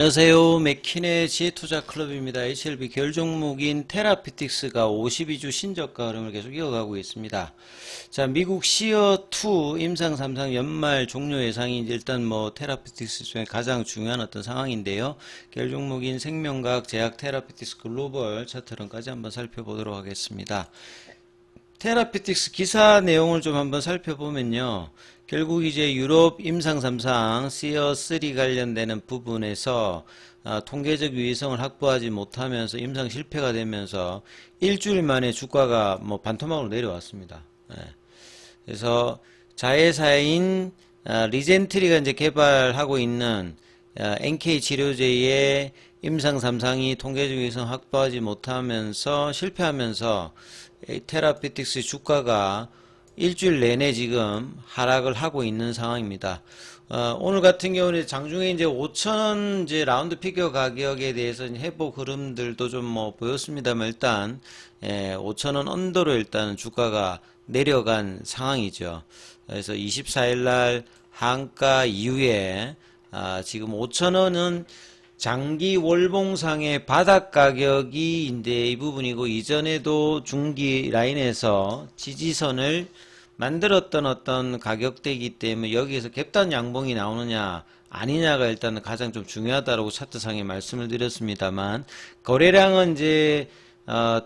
안녕하세요. 맥킨의 지혜투자클럽입니다. HLB 계열 종목인 테라피틱스가 52주 신저가 흐름을 계속 이어가고 있습니다. 자, 미국 시어2 임상 3상 연말 종료 예상이 일단 테라피틱스 중에 가장 중요한 어떤 상황인데요. 계열 종목인 생명과학 제약 테라피틱스 글로벌 차트론까지 한번 살펴보도록 하겠습니다. 테라피틱스 기사 내용을 좀 한번 살펴보면요. 결국 이제 유럽 임상 3상 시어3 관련되는 부분에서 통계적 유의성을 확보하지 못하면서 임상 실패가 되면서 일주일 만에 주가가 반토막으로 내려왔습니다. 그래서 자회사인 리젠트리가 이제 개발하고 있는 NK 치료제의 임상 3상이 통계적 유의성 확보하지 못하면서 실패하면서 테라피틱스 주가가 일주일 내내 지금 하락을 하고 있는 상황입니다. 오늘 같은 경우는 장중에 이제 5,000원 이제 라운드 피겨 가격에 대해서 회복 흐름들도 좀 보였습니다만 일단 5,000원 언더로 일단 주가가 내려간 상황이죠. 그래서 24일 날 한가 이후에 지금 5,000원은 장기 월봉상의 바닥 가격이 이제 이 부분이고, 이전에도 중기 라인에서 지지선을 만들었던 어떤 가격대이기 때문에 여기에서 갭단 양봉이 나오느냐 아니냐가 일단 가장 좀 중요하다라고 차트상에 말씀을 드렸습니다만, 거래량은 이제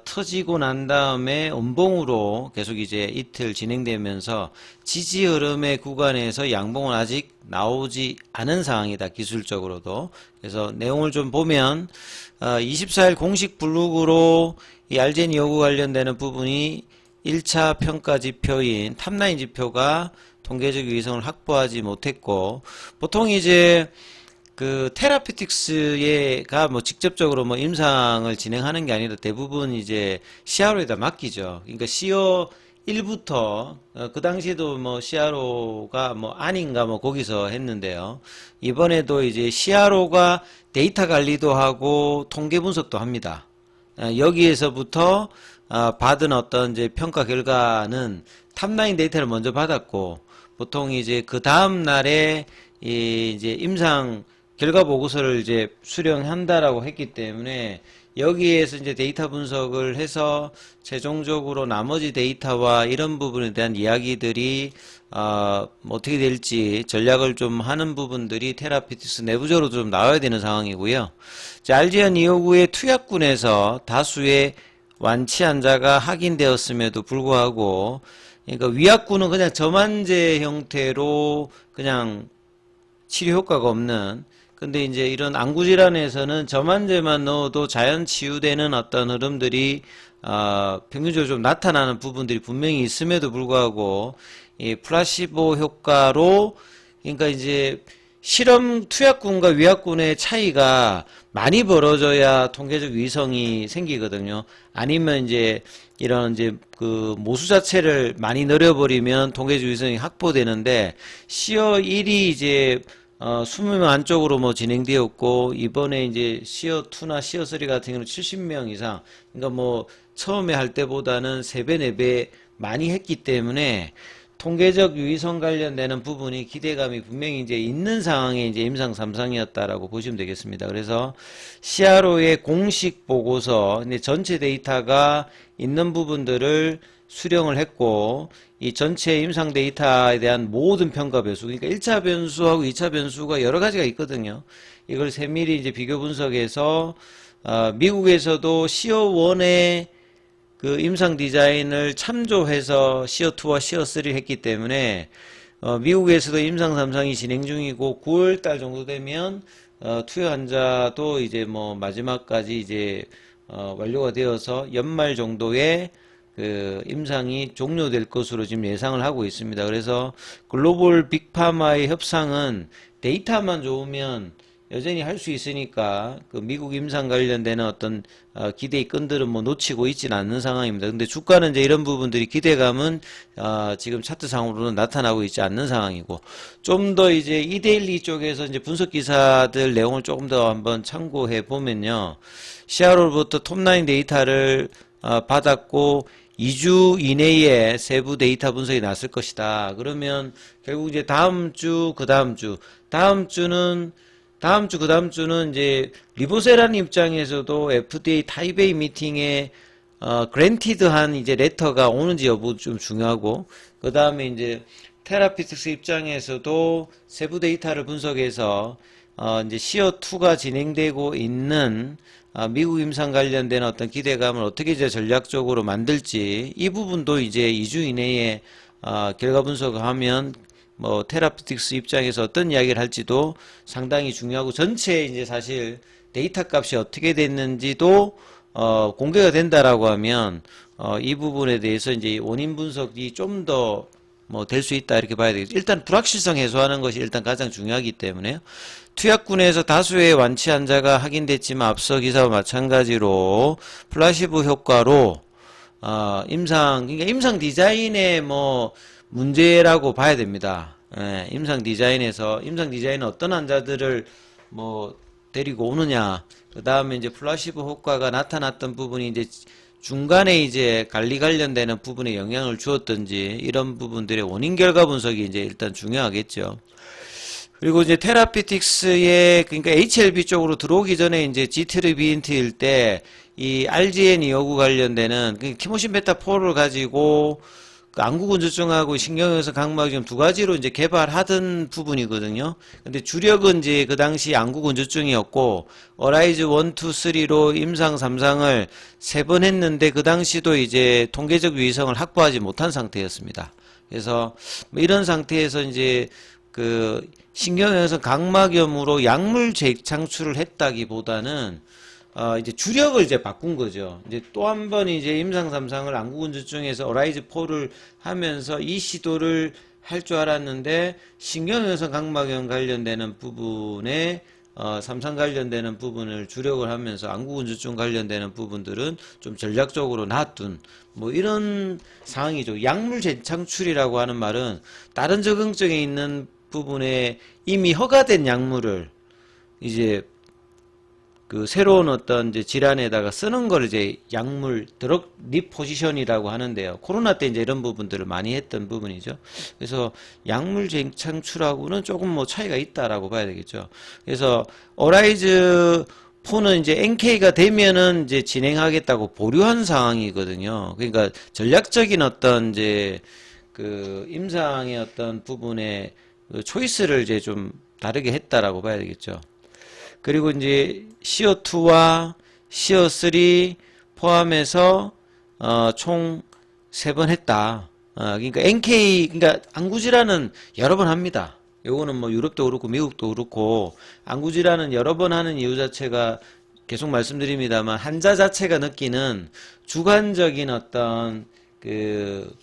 터지고 난 다음에 음봉으로 계속 이제 이틀 진행되면서 지지 흐름의 구간에서 양봉은 아직 나오지 않은 상황이다, 기술적으로도. 그래서 내용을 좀 보면 24일 공식 블로그로 이 알제니 요구 관련되는 부분이 1차 평가 지표인 탑라인 지표가 통계적 유의성을 확보하지 못했고, 보통 이제 그 테라피틱스가 직접적으로 임상을 진행하는 게 아니라 대부분 이제 CRO에다 맡기죠. 그러니까 CO 1부터 그 당시에도 CRO가 아닌가 거기서 했는데요. 이번에도 이제 CRO가 데이터 관리도 하고 통계 분석도 합니다. 여기에서부터 받은 어떤 이제 평가 결과는 탑라인 데이터를 먼저 받았고, 보통 이제 그 다음 날에 이제 임상 결과 보고서를 이제 수령한다라고 했기 때문에 여기에서 이제 데이터 분석을 해서 최종적으로 나머지 데이터와 이런 부분에 대한 이야기들이 어떻게 될지 전략을 좀 하는 부분들이 테라피틱스 내부적으로 좀 나와야 되는 상황이고요. 알지언 259의 투약군에서 다수의 완치 환자가 확인되었음에도 불구하고, 그러니까 위약군은 그냥 저만제 형태로 그냥 치료 효과가 없는, 근데 이제 이런 안구질환에서는 저만제만 넣어도 자연 치유되는 어떤 흐름들이 평균적으로 좀 나타나는 부분들이 분명히 있음에도 불구하고 이 플라시보 효과로, 그러니까 이제 실험 투약군과 위약군의 차이가 많이 벌어져야 통계적 위성이 생기거든요. 아니면 이제 이런 이제 그 모수 자체를 많이 늘려버리면 통계적 위성이 확보되는데, 시어 1이 이제 20명 안쪽으로 진행되었고, 이번에 이제 시어2나 시어3 같은 경우는 70명 이상, 그러니까 처음에 할 때보다는 3배, 4배 많이 했기 때문에 통계적 유의성 관련되는 부분이 기대감이 분명히 이제 있는 상황에 이제 임상 3상이었다라고 보시면 되겠습니다. 그래서 CRO의 공식 보고서, 근데 전체 데이터가 있는 부분들을 수령을 했고, 이 전체 임상 데이터에 대한 모든 평가 변수, 그러니까 1차 변수하고 2차 변수가 여러 가지가 있거든요. 이걸 세밀히 이제 비교 분석해서 미국에서도 시어1의 그 임상 디자인을 참조해서 시어2와 시어3를 했기 때문에 미국에서도 임상 3상이 진행 중이고, 9월달 정도 되면 투여 환자도 이제 마지막까지 이제 완료가 되어서 연말 정도에 그 임상이 종료될 것으로 지금 예상을 하고 있습니다. 그래서 글로벌 빅파마의 협상은 데이터만 좋으면 여전히 할 수 있으니까 그 미국 임상 관련되는 어떤 기대의 끈들은 놓치고 있지는 않는 상황입니다. 근데 주가는 이제 이런 부분들이 기대감은 지금 차트상으로는 나타나고 있지 않는 상황이고, 좀 더 이제 이데일리 쪽에서 이제 분석 기사들 내용을 조금 더 한번 참고해 보면요. CRO로부터 톱라인 데이터를 받았고 2주 이내에 세부 데이터 분석이 났을 것이다. 그러면 결국 이제 다음 주, 그 다음 주는 다음 주, 그 다음 주는 이제 리보세라는 입장에서도 FDA 타이베이 미팅에 그랜티드한 이제 레터가 오는지 여부 좀 중요하고, 그 다음에 이제 테라피틱스 입장에서도 세부 데이터를 분석해서 이제 시어2가 진행되고 있는 미국 임상 관련된 어떤 기대감을 어떻게 이제 전략적으로 만들지, 이 부분도 이제 2주 이내에 결과 분석을 하면 뭐 테라피틱스 입장에서 어떤 이야기를 할지도 상당히 중요하고, 전체 이제 사실 데이터 값이 어떻게 됐는지도 공개가 된다라고 하면 이 부분에 대해서 이제 원인 분석이 좀 더 뭐 될 수 있다 이렇게 봐야 되겠죠. 일단 불확실성 해소하는 것이 일단 가장 중요하기 때문에요. 투약군에서 다수의 완치 환자가 확인됐지만 앞서 기사와 마찬가지로 플라시보 효과로 그러니까 임상 디자인의 뭐 문제라고 봐야 됩니다. 예, 임상 디자인은 어떤 환자들을 뭐 데리고 오느냐, 그 다음에 이제 플라시보 효과가 나타났던 부분이 이제 중간에 이제 관리 관련되는 부분에 영향을 주었던지, 이런 부분들의 원인 결과 분석이 이제 일단 중요하겠죠. 그리고 이제 테라피틱스의, 그러니까 HLB 쪽으로 들어오기 전에 이제 지트르비인트일 때 이 RGN 요구 관련되는 티모신 베타 4를 가지고 그 안구건조증하고 신경외성 각막염 두 가지로 이제 개발하던 부분이거든요. 근데 주력은 이제 그 당시 안구건조증이었고, 어라이즈 1, 2, 3로 임상 3상을 3번 했는데 그 당시도 이제 통계적 유의성을 확보하지 못한 상태였습니다. 그래서 뭐 이런 상태에서 이제 그 신경외성 각막염으로 약물 재창출을 했다기보다는 이제 주력을 이제 바꾼 거죠. 이제 또 한 번 이제 임상 3상을 안구건조증에서 어라이즈 4를 하면서 이 시도를 할 줄 알았는데, 신경외성 각막염 관련되는 부분에 3상 관련되는 부분을 주력을 하면서 안구건조증 관련되는 부분들은 좀 전략적으로 놔둔 뭐 이런 상황이죠. 약물 재창출이라고 하는 말은 다른 적응증에 있는 부분에 이미 허가된 약물을 이제 그 새로운 어떤 이제 질환에다가 쓰는 걸 이제 약물 드럭 리포지션이라고 하는데요. 코로나 때 이제 이런 부분들을 많이 했던 부분이죠. 그래서 약물 재창출하고는 조금 뭐 차이가 있다라고 봐야 되겠죠. 그래서 어라이즈 4는 이제 NK가 되면은 이제 진행하겠다고 보류한 상황이거든요. 그러니까 전략적인 어떤 이제 그 임상의 어떤 부분에 그 초이스를 이제 좀 다르게 했다라고 봐야 되겠죠. 그리고 이제 시어2와 시어3 포함해서 총 3번 했다. 그러니까 NK, 그러니까 안구질환은 여러 번 합니다. 요거는 뭐 유럽도 그렇고 미국도 그렇고, 안구질환은 여러 번 하는 이유 자체가 계속 말씀드립니다만, 환자 자체가 느끼는 주관적인 어떤 그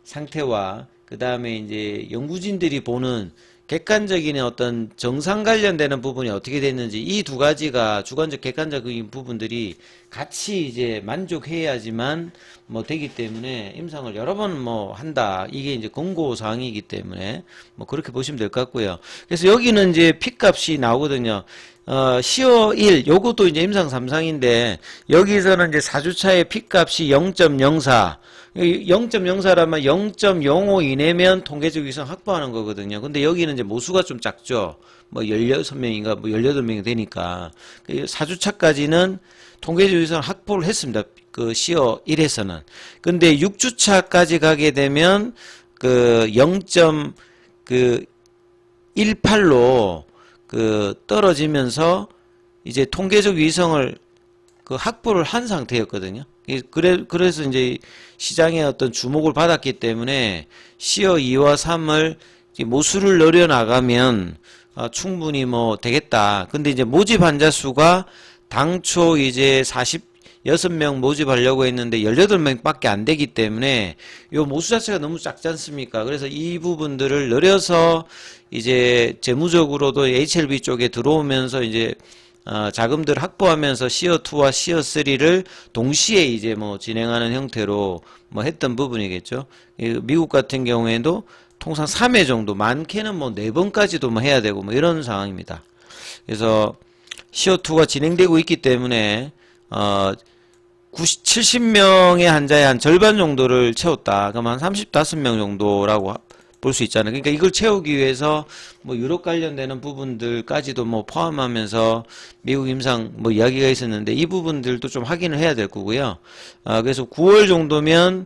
상태와 그 다음에 이제 연구진들이 보는 객관적인 어떤 정상 관련되는 부분이 어떻게 됐는지, 이 두 가지가 주관적 객관적인 부분들이 같이 이제 만족해야지만 뭐 되기 때문에 임상을 여러 번 뭐 한다, 이게 이제 권고 사항이기 때문에 뭐 그렇게 보시면 될 것 같고요. 그래서 여기는 이제 P값이 나오거든요. 시어 1 요것도 이제 임상 3상인데, 여기서는 이제 4주차의 P값이 0.04, 0.04라면 0.05 이내면 통계적 위성 확보하는 거거든요. 근데 여기는 이제 모수가 좀 작죠. 뭐 16명인가 뭐 18명이 되니까. 4주차까지는 통계적 위성 확보를 했습니다. 그 시어 1에서는. 근데 6주차까지 가게 되면 그 0.18로 그 떨어지면서 이제 통계적 위성을 그 확보를 한 상태였거든요. 그래서 이제 시장의 어떤 주목을 받았기 때문에 시어 2와 3을 모수를 늘려나가면 충분히 뭐 되겠다. 근데 이제 모집 환자 수가 당초 이제 46명 모집하려고 했는데 18명밖에 안 되기 때문에 요 모수 자체가 너무 작지 않습니까? 그래서 이 부분들을 늘려서 이제 재무적으로도 HLB 쪽에 들어오면서 이제 자금들 확보하면서 시어2와 시어3를 동시에 이제 뭐 진행하는 형태로 뭐 했던 부분이겠죠. 미국 같은 경우에도 통상 3회 정도, 많게는 뭐 4번까지도 뭐 해야 되고 뭐 이런 상황입니다. 그래서 시어2가 진행되고 있기 때문에 70명의 환자의 한 절반 정도를 채웠다. 그럼 한 35명 정도라고 볼 수 있잖아요. 그러니까 이걸 채우기 위해서 뭐 유럽 관련되는 부분들까지도 뭐 포함하면서 미국 임상 뭐 이야기가 있었는데 이 부분들도 좀 확인을 해야 될 거고요. 그래서 9월 정도면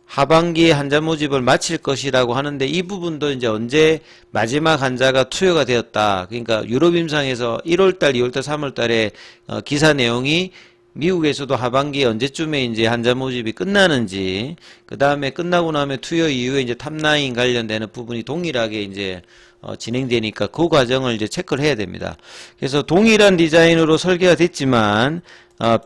하반기에 환자 모집을 마칠 것이라고 하는데 이 부분도 이제 언제 마지막 환자가 투여가 되었다. 그러니까 유럽 임상에서 1월달, 2월달, 3월달에 기사 내용이 미국에서도 하반기 언제쯤에 이제 환자 모집이 끝나는지, 그 다음에 끝나고 나면 투여 이후에 이제 탑라인 관련되는 부분이 동일하게 이제 진행되니까 그 과정을 이제 체크를 해야 됩니다. 그래서 동일한 디자인으로 설계가 됐지만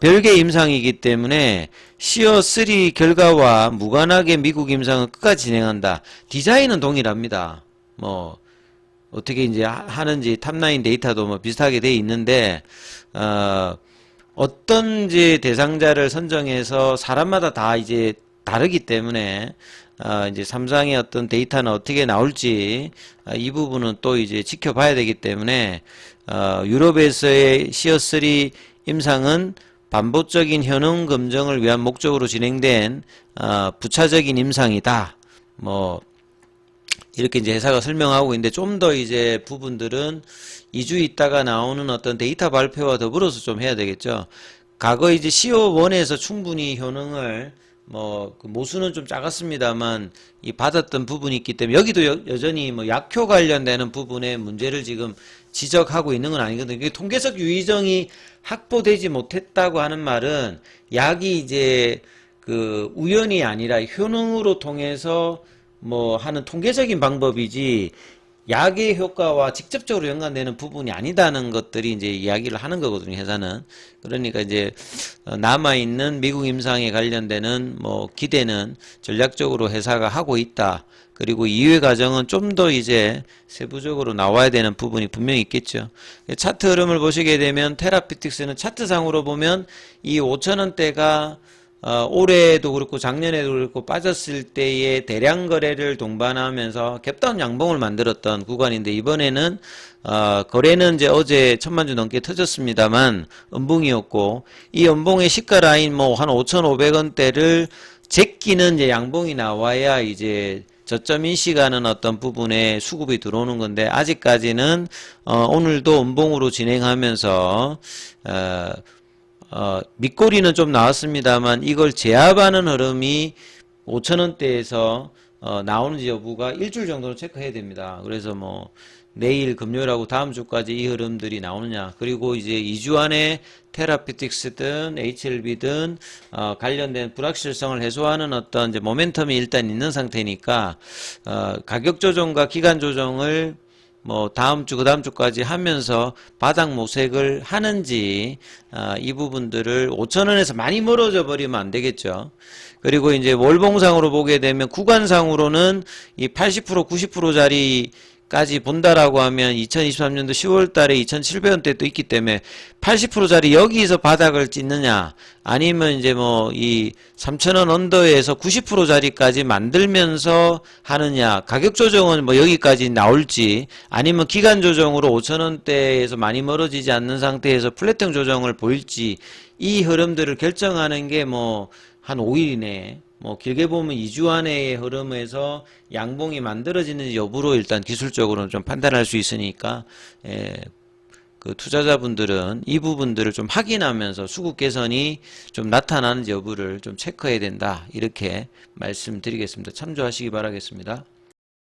별개 임상이기 때문에 시어3 결과와 무관하게 미국 임상은 끝까지 진행한다. 디자인은 동일합니다. 뭐 어떻게 이제 하는지 탑라인 데이터도 뭐 비슷하게 돼 있는데 어떤 이제 대상자를 선정해서 사람마다 다 이제 다르기 때문에 이제 삼상의 어떤 데이터는 어떻게 나올지 이 부분은 또 이제 지켜봐야 되기 때문에 유럽에서의 시어3 임상은 반복적인 현황 검정을 위한 목적으로 진행된 부차적인 임상이다. 뭐 이렇게 이제 회사가 설명하고 있는데 좀 더 이제 부분들은 2주 있다가 나오는 어떤 데이터 발표와 더불어서 좀 해야 되겠죠. 과거 이제 CO1에서 충분히 효능을 뭐 그 모수는 좀 작았습니다만 이 받았던 부분이 있기 때문에 여기도 여전히 뭐 약효 관련되는 부분에 문제를 지금 지적하고 있는 건 아니거든요. 이게 통계적 유의정이 확보되지 못했다고 하는 말은 약이 이제 그 우연이 아니라 효능으로 통해서 뭐 하는 통계적인 방법이지 약의 효과와 직접적으로 연관되는 부분이 아니다는 것들이 이제 이야기를 하는 거거든요, 회사는. 그러니까 이제 남아있는 미국 임상에 관련되는 뭐 기대는 전략적으로 회사가 하고 있다. 그리고 이외 과정은 좀 더 이제 세부적으로 나와야 되는 부분이 분명히 있겠죠. 차트 흐름을 보시게 되면 테라피틱스는 차트상으로 보면 이 5,000원대가 올해도 그렇고 작년에도 그렇고 빠졌을 때의 대량 거래를 동반하면서 갭다운 양봉을 만들었던 구간인데 이번에는 거래는 이제 어제 1,000만 주 넘게 터졌습니다만 음봉이었고 이 음봉의 시가 라인 뭐 한 5,500원대를 제끼는 이제 양봉이 나와야 이제 저점 인식하는 어떤 부분에 수급이 들어오는 건데 아직까지는 오늘도 음봉으로 진행하면서 밑꼬리는 좀 나왔습니다만 이걸 제압하는 흐름이 5,000원대에서 나오는지 여부가 일주일 정도는 체크해야 됩니다. 그래서 뭐 내일 금요일하고 다음 주까지 이 흐름들이 나오느냐, 그리고 이제 2주 안에 테라피틱스든 HLB든 관련된 불확실성을 해소하는 어떤 이제 모멘텀이 일단 있는 상태니까 가격 조정과 기간 조정을 뭐 다음 주 그다음 주까지 하면서 바닥 모색을 하는지 이 부분들을 5,000원에서 많이 멀어져 버리면 안 되겠죠. 그리고 이제 월봉상으로 보게 되면 구간상으로는 이 80% 90%짜리 까지 본다라고 하면 2023년도 10월 달에 2,700원대도 있기 때문에 80%짜리 여기서 바닥을 찍느냐, 아니면 이제 뭐 이 3,000원 언더에서 90%짜리까지 만들면서 하느냐, 가격 조정은 뭐 여기까지 나올지, 아니면 기간 조정으로 5,000원대에서 많이 멀어지지 않는 상태에서 플랫형 조정을 보일지, 이 흐름들을 결정하는 게 뭐 한 5일 이내, 뭐 길게 보면 2주 안의 흐름에서 양봉이 만들어지는 여부로 일단 기술적으로는 좀 판단할 수 있으니까 그 투자자분들은 이 부분들을 좀 확인하면서 수급 개선이 좀 나타나는 여부를 좀 체크해야 된다, 이렇게 말씀드리겠습니다. 참조하시기 바라겠습니다.